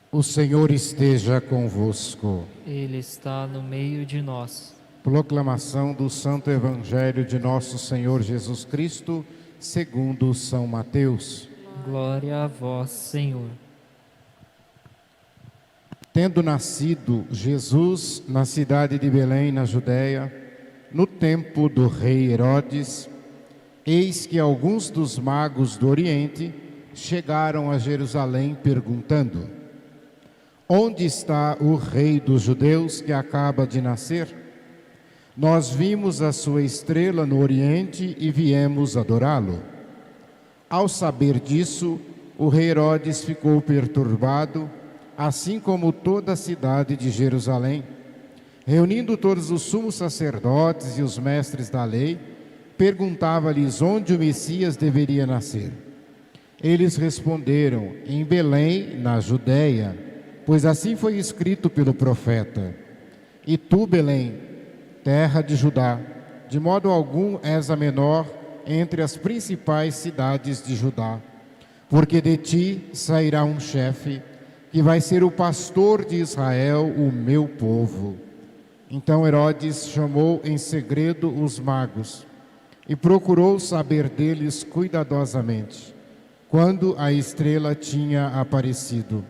O Senhor esteja convosco. Ele está no meio de nós. Proclamação do Santo Evangelho de Nosso Senhor Jesus Cristo, segundo São Mateus. Glória a vós, Senhor. Tendo nascido Jesus na cidade de Belém, na Judéia, no tempo do rei Herodes, eis que alguns dos magos do Oriente chegaram a Jerusalém perguntando: onde está o rei dos judeus que acaba de nascer? Nós vimos a sua estrela no Oriente e viemos adorá-lo. Ao saber disso, o rei Herodes ficou perturbado, assim como toda a cidade de Jerusalém. Reunindo todos os sumos sacerdotes e os mestres da lei, perguntava-lhes onde o Messias deveria nascer. Eles responderam: em Belém, na Judéia, pois assim foi escrito pelo profeta: e tu, Belém, terra de Judá, de modo algum és a menor entre as principais cidades de Judá, porque de ti sairá um chefe, que vai ser o pastor de Israel, o meu povo. Então Herodes chamou em segredo os magos e procurou saber deles cuidadosamente, quando a estrela tinha aparecido.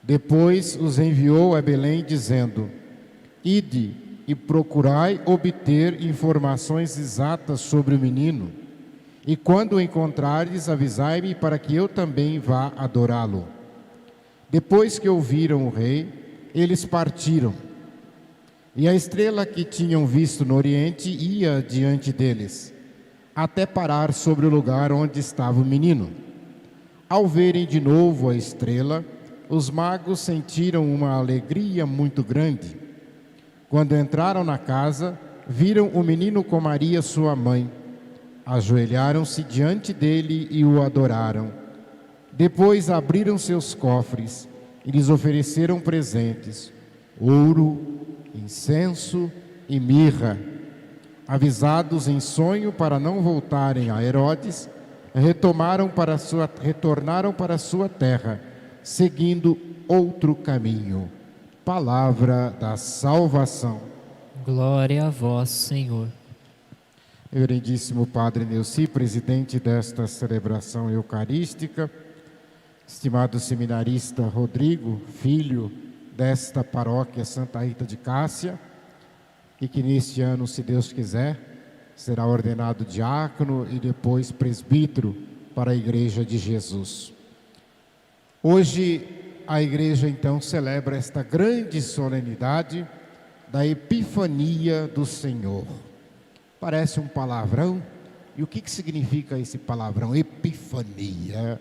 Depois os enviou a Belém, dizendo: ide e procurai obter informações exatas sobre o menino, e quando o encontrares, avisai-me para que eu também vá adorá-lo. Depois que ouviram o rei, eles partiram, e a estrela que tinham visto no Oriente ia diante deles, até parar sobre o lugar onde estava o menino. Ao verem de novo a estrela, os magos sentiram uma alegria muito grande. Quando entraram na casa, viram o menino com Maria, sua mãe. Ajoelharam-se diante dele e o adoraram. Depois abriram seus cofres e lhes ofereceram presentes: ouro, incenso e mirra. Avisados em sonho para não voltarem a Herodes, retornaram para sua terra, seguindo outro caminho. Palavra da salvação. Glória a vós, Senhor. Reverendíssimo Padre Neuci, presidente desta celebração eucarística, estimado seminarista Rodrigo, filho desta paróquia Santa Rita de Cássia, e que neste ano, se Deus quiser, será ordenado diácono e depois presbítero para a Igreja de Jesus. Hoje a Igreja então celebra esta grande solenidade da Epifania do Senhor. Parece um palavrão. E o que significa esse palavrão? Epifania.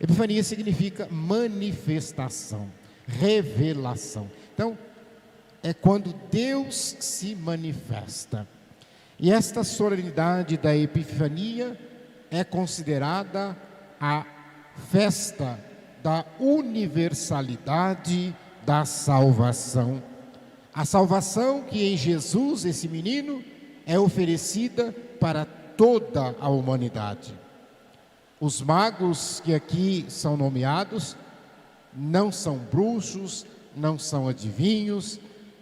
Epifania significa manifestação, revelação. Então, é quando Deus se manifesta. E esta solenidade da Epifania é considerada a festa da universalidade da salvação. A salvação que em Jesus, esse menino, é oferecida para toda a humanidade. Os magos que aqui são nomeados não são bruxos, não são adivinhos,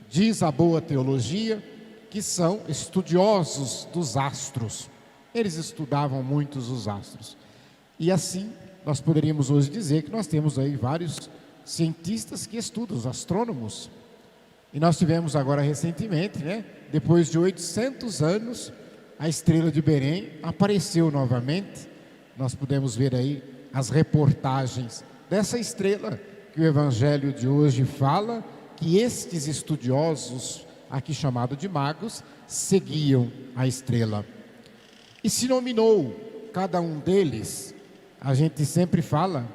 diz a boa teologia que são estudiosos dos astros. Eles estudavam muito os astros. E assim, nós poderíamos hoje dizer que nós temos aí vários cientistas que estudam, os astrônomos. E nós tivemos agora recentemente, depois de 800 anos, a estrela de Belém apareceu novamente. Nós podemos ver aí as reportagens dessa estrela que o Evangelho de hoje fala, que estes estudiosos, aqui chamados de magos, seguiam a estrela. E se nominou cada um deles. A gente sempre fala,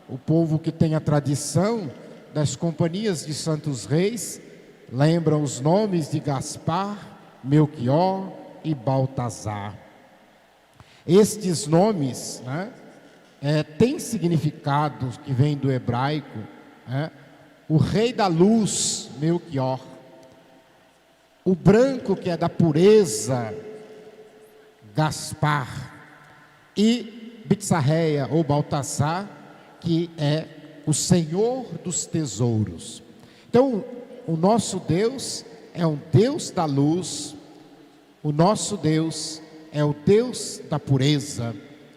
o povo que tem a tradição das companhias de santos reis, lembram os nomes de Gaspar, Melquior e Baltazar. Estes nomes têm significados que vêm do hebraico. O rei da luz, Melquior. O branco, que é da pureza, Gaspar. E Bitsarreia ou Baltazar, que é o Senhor dos tesouros. Então, o nosso Deus é um Deus da luz, o nosso Deus é o Deus da pureza,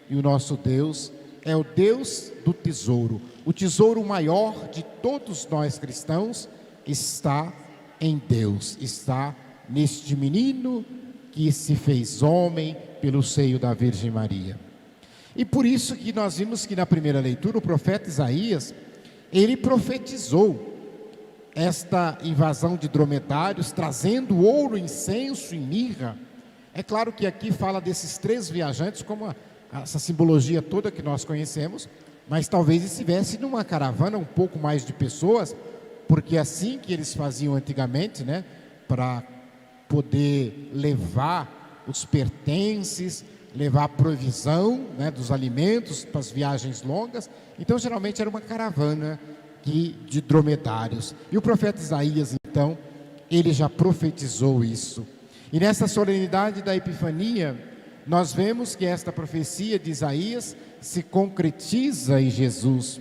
e o nosso Deus é o Deus do tesouro. O tesouro maior de todos nós cristãos está em Deus, está neste menino que se fez homem pelo seio da Virgem Maria. E por isso que nós vimos que na primeira leitura o profeta Isaías, ele profetizou esta invasão de dromedários, trazendo ouro, incenso e mirra. É claro que aqui fala desses 3 viajantes, como essa simbologia toda que nós conhecemos, mas talvez estivesse numa caravana um pouco mais de pessoas, porque assim que eles faziam antigamente, né, para poder levar os pertences, levar a provisão, né, dos alimentos para as viagens longas. Então geralmente era uma caravana de dromedários. E o profeta Isaías, então, ele já profetizou isso. E nessa solenidade da Epifania, nós vemos que esta profecia de Isaías se concretiza em Jesus,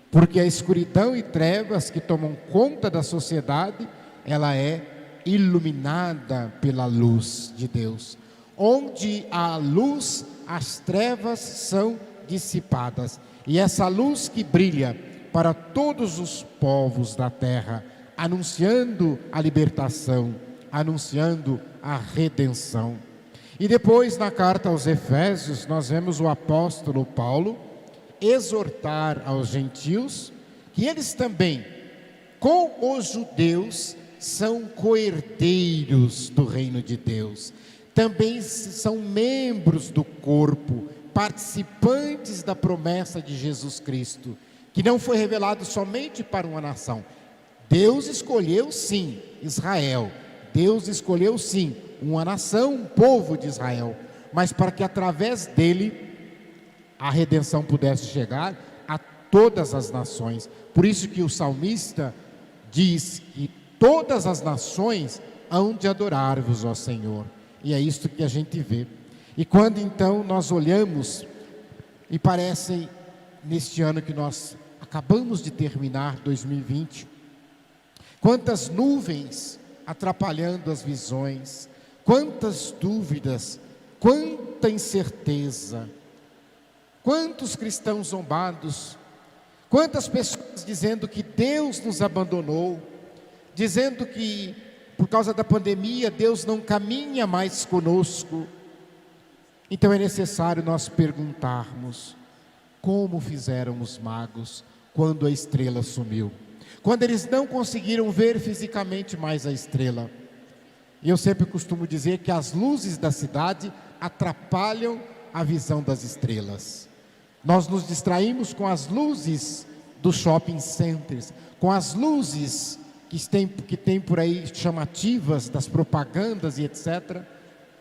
porque a escuridão e trevas que tomam conta da sociedade, ela é iluminada pela luz de Deus. Onde há luz, as trevas são dissipadas. E essa luz que brilha para todos os povos da terra, anunciando a libertação, anunciando a redenção. E depois, na carta aos Efésios, nós vemos o apóstolo Paulo exortar aos gentios que eles também, com os judeus, são coerdeiros do reino de Deus. Também são membros do corpo, participantes da promessa de Jesus Cristo, que não foi revelado somente para uma nação. Deus escolheu sim Israel, Deus escolheu sim uma nação, um povo de Israel, mas para que através dele a redenção pudesse chegar a todas as nações. Por isso que o salmista diz que todas as nações hão de adorar-vos, ó Senhor. E é isto que a gente vê. E quando então nós olhamos, e parece neste ano que nós acabamos de terminar, 2020, quantas nuvens atrapalhando as visões, quantas dúvidas, quanta incerteza, quantos cristãos zombados, quantas pessoas dizendo que Deus nos abandonou, dizendo que por causa da pandemia Deus não caminha mais conosco. Então é necessário nós perguntarmos, como fizeram os magos quando a estrela sumiu, quando eles não conseguiram ver fisicamente mais a estrela. E eu sempre costumo dizer que as luzes da cidade atrapalham a visão das estrelas. Nós nos distraímos com as luzes dos shopping centers, com as luzes que tem por aí chamativas das propagandas e etc.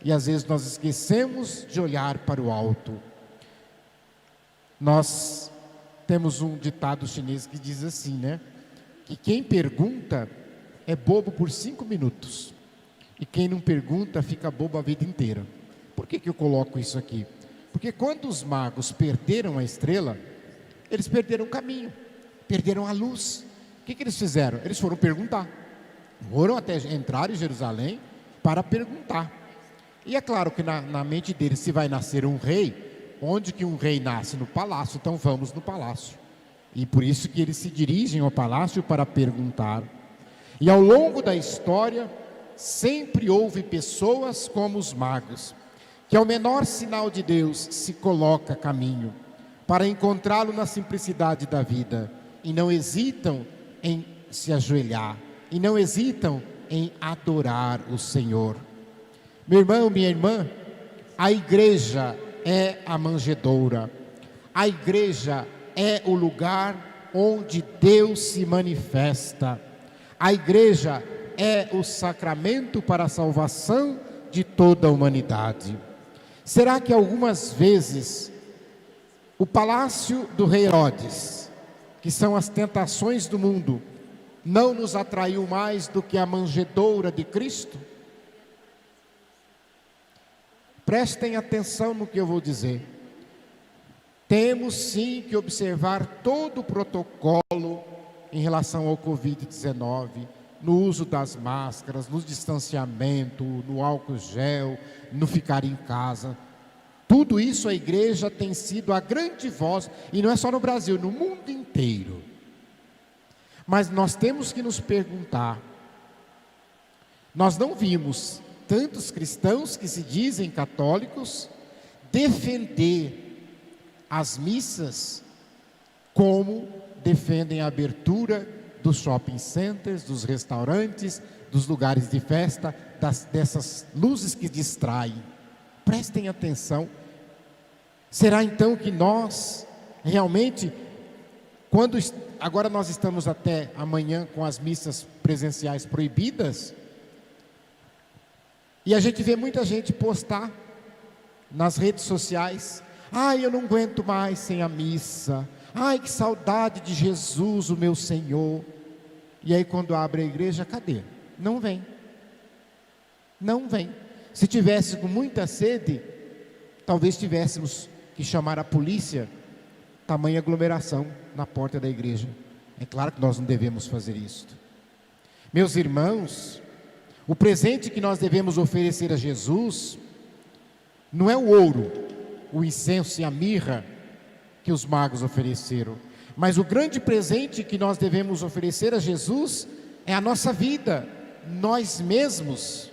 E às vezes nós esquecemos de olhar para o alto. Nós temos um ditado chinês que diz assim, né? Que quem pergunta é bobo por 5 minutos. E quem não pergunta fica bobo a vida inteira. Por que eu coloco isso aqui? Porque quando os magos perderam a estrela, eles perderam o caminho, perderam a luz. O que eles fizeram? Eles foram perguntar. Foram até entrar em Jerusalém para perguntar. E é claro que na mente deles, se vai nascer um rei, onde que um rei nasce? No palácio, então vamos no palácio. E por isso que eles se dirigem ao palácio para perguntar. E ao longo da história, sempre houve pessoas como os magos, que ao menor sinal de Deus se coloca a caminho, para encontrá-lo na simplicidade da vida, e não hesitam em se ajoelhar, e não hesitam em adorar o Senhor. Meu irmão, minha irmã, a igreja é a manjedoura, a igreja é o lugar onde Deus se manifesta, a igreja é o sacramento para a salvação de toda a humanidade. Será que algumas vezes o palácio do rei Herodes, que são as tentações do mundo, não nos atraiu mais do que a manjedoura de Cristo? Prestem atenção no que eu vou dizer. temos sim que observar todo o protocolo em relação ao Covid-19, no uso das máscaras, no distanciamento, no álcool gel, no ficar em casa. Tudo isso a igreja tem sido a grande voz, e não é só no Brasil, no mundo inteiro. Mas nós temos que nos perguntar, nós não vimos tantos cristãos que se dizem católicos defender as missas como defendem a abertura dos shopping centers, dos restaurantes, dos lugares de festa, dessas luzes que distraem. Prestem atenção. Será então que nós realmente, agora nós estamos até amanhã com as missas presenciais proibidas, e a gente vê muita gente postar nas redes sociais: ai, eu não aguento mais sem a missa, ai, que saudade de Jesus, o meu Senhor. E aí quando abre a igreja, cadê? Não vem. Não vem. Se tivesse com muita sede, talvez tivéssemos que chamar a polícia, tamanha aglomeração na porta da igreja. É claro que nós não devemos fazer isso. Meus irmãos, o presente que nós devemos oferecer a Jesus não é o ouro, o incenso e a mirra que os magos ofereceram, mas o grande presente que nós devemos oferecer a Jesus é a nossa vida, nós mesmos.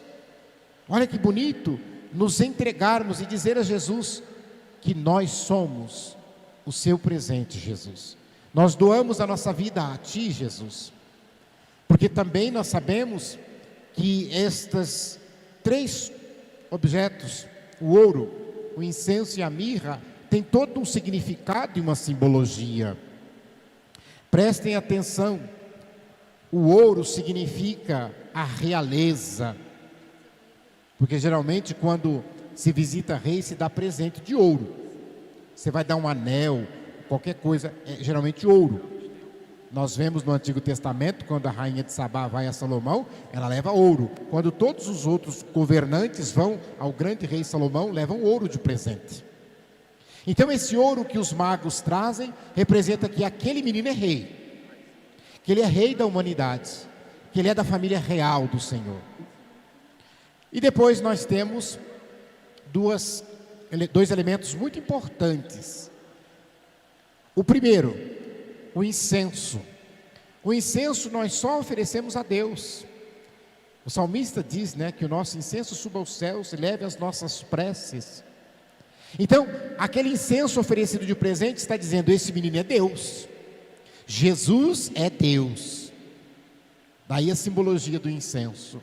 Olha que bonito, nos entregarmos e dizer a Jesus que nós somos o seu presente, Jesus. Nós doamos a nossa vida a Ti, Jesus, porque também nós sabemos que estes 3 objetos, o ouro, o incenso e a mirra, tem todo um significado e uma simbologia. Prestem atenção, o ouro significa a realeza, porque geralmente quando se visita rei, se dá presente de ouro. Você vai dar um anel, qualquer coisa, é geralmente ouro. Nós vemos no Antigo Testamento, quando a rainha de Sabá vai a Salomão, ela leva ouro. Quando todos os outros governantes vão ao grande rei Salomão, levam ouro de presente. Então esse ouro que os magos trazem, representa que aquele menino é rei. Que ele é rei da humanidade. Que ele é da família real do Senhor. E depois nós temos dois elementos muito importantes. O primeiro, o incenso. O incenso nós só oferecemos a Deus. O salmista diz, que o nosso incenso suba aos céus e leve as nossas preces. Então, aquele incenso oferecido de presente está dizendo: esse menino é Deus, Jesus é Deus. Daí a simbologia do incenso.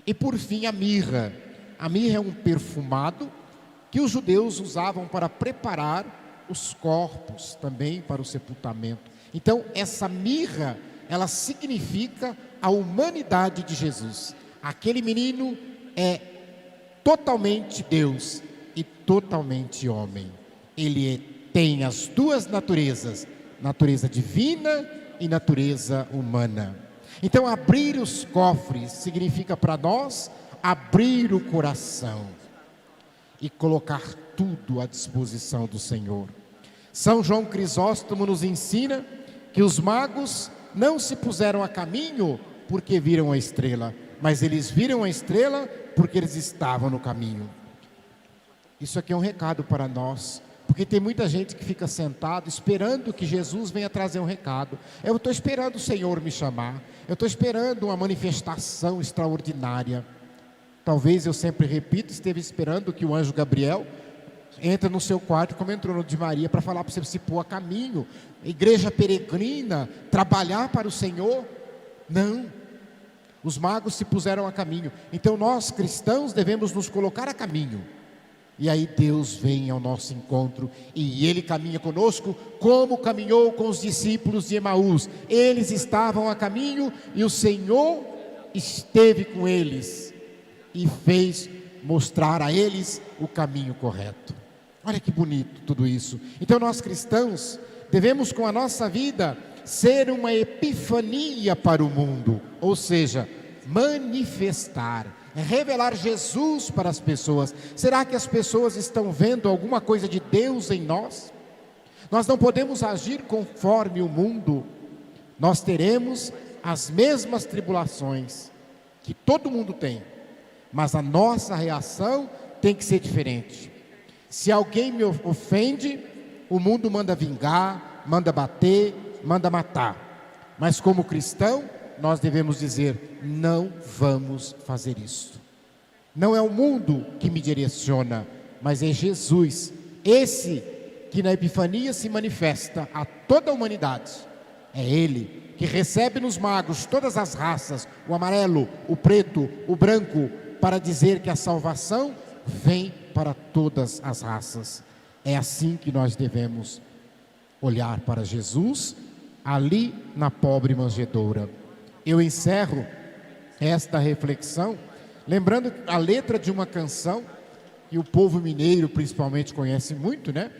E por fim a mirra. A mirra é um perfumado que os judeus usavam para preparar os corpos também para o sepultamento. Então essa mirra, ela significa a humanidade de Jesus. Aquele menino é totalmente Deus e totalmente homem. Ele tem as duas naturezas, natureza divina e natureza humana. Então abrir os cofres significa para nós abrir o coração e colocar tudo à disposição do Senhor. São João Crisóstomo nos ensina que os magos não se puseram a caminho porque viram a estrela, mas eles viram a estrela porque eles estavam no caminho. Isso aqui é um recado para nós, porque tem muita gente que fica sentado esperando que Jesus venha trazer um recado. Eu estou esperando o Senhor me chamar, eu estou esperando uma manifestação extraordinária. Talvez, eu sempre repito, esteve esperando que o anjo Gabriel entra no seu quarto, como entrou no de Maria, para falar para você se pôr a caminho, igreja peregrina, trabalhar para o Senhor. Não, os magos se puseram a caminho. Então nós cristãos devemos nos colocar a caminho, e aí Deus vem ao nosso encontro, e Ele caminha conosco, como caminhou com os discípulos de Emaús. Eles estavam a caminho, e o Senhor esteve com eles, e fez mostrar a eles o caminho correto. Olha que bonito tudo isso. Então nós cristãos devemos com a nossa vida ser uma epifania para o mundo, ou seja, manifestar, revelar Jesus para as pessoas. Será que as pessoas estão vendo alguma coisa de Deus em nós? Nós não podemos agir conforme o mundo. Nós teremos as mesmas tribulações que todo mundo tem, mas a nossa reação tem que ser diferente. Se alguém me ofende, o mundo manda vingar, manda bater, manda matar. Mas como cristão, nós devemos dizer: não vamos fazer isso. Não é o mundo que me direciona, mas é Jesus, esse que na Epifania se manifesta a toda a humanidade. É Ele que recebe nos magos todas as raças, o amarelo, o preto, o branco, para dizer que a salvação vem para todas as raças. É assim que nós devemos olhar para Jesus, ali na pobre manjedoura. Eu encerro esta reflexão lembrando a letra de uma canção que o povo mineiro principalmente conhece muito, né?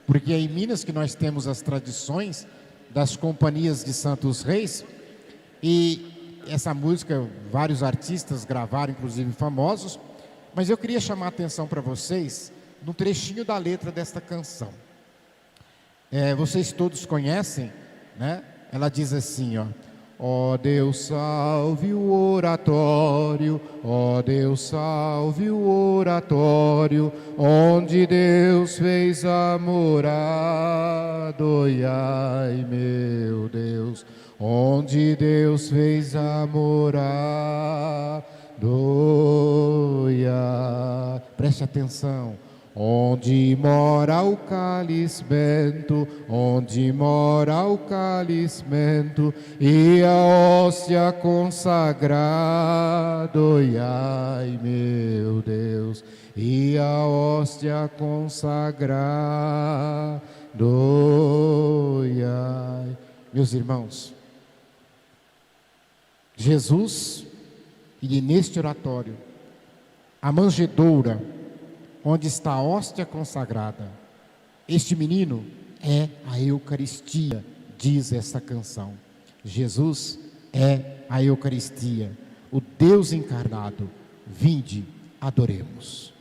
Porque é em Minas que nós temos as tradições das companhias de Santos Reis, e essa música vários artistas gravaram, inclusive famosos, mas eu queria chamar a atenção para vocês num trechinho da letra desta canção. Vocês todos conhecem, né? Ela diz assim, ó: ó Deus, salve o oratório, ó Deus, salve o oratório, onde Deus fez a morada, oi, ai, meu Deus, onde Deus fez a morada, oi, ai. Preste atenção. Onde mora o cálice bento, onde mora o cálice bento, e a hóstia consagrada, oi, ai, meu Deus, e a hóstia consagrada, oi, ai. Meus irmãos, Jesus, e neste oratório, a manjedoura, onde está a hóstia consagrada, este menino é a Eucaristia, diz essa canção. Jesus é a Eucaristia, o Deus encarnado. Vinde, adoremos.